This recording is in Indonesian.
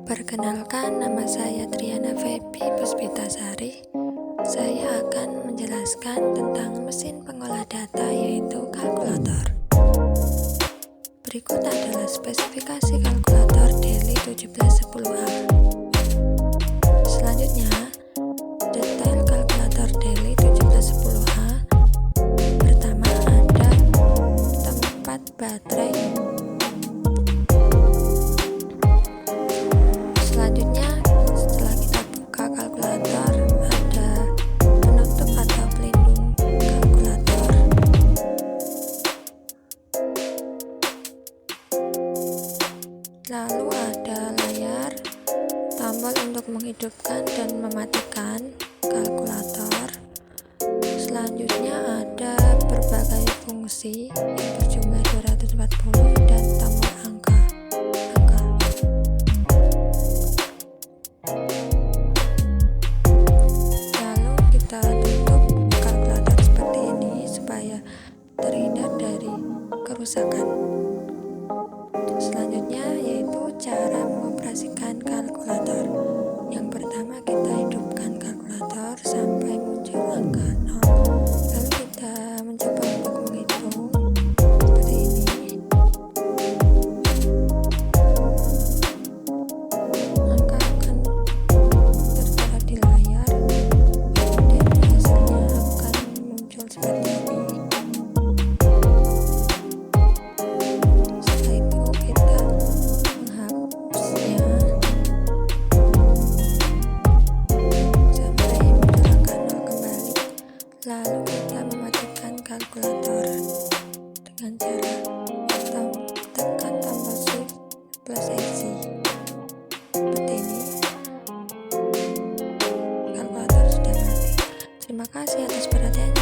Perkenalkan, nama saya Triana Feby Puspitasari. Saya akan menjelaskan tentang mesin pengolah data, yaitu kalkulator. Berikut adalah spesifikasi kalkulator Deli 1710A. Selanjutnya, detail kalkulator Deli 1710A. Pertama, ada tempat baterai. Selanjutnya, setelah kita buka kalkulator, ada penutup atau pelindung kalkulator. Lalu ada layar, tombol untuk menghidupkan dan mematikan kalkulator. Selanjutnya ada berbagai fungsi yang berjumlah 240 dan tombol angka. Lalu kita tutup kalkulator seperti ini supaya terhindar dari kerusakan. Selanjutnya yaitu cara mengoperasikan kalkulator. Yang pertama, kita hidupkan kalkulator sampai muncul angka 0. Lalu kita mencoba untuk menghitung seperti ini. Angka akan tertera di layar dan hasilnya akan muncul seperti ini. Setelah itu kita menghapusnya sampai muncul angka 0 kembali. Lalu kita mematikan kalkulator dengan cara tekan tombol shift plus EXI seperti ini. Kalkulator sudah mati. Terima kasih atas perhatiannya.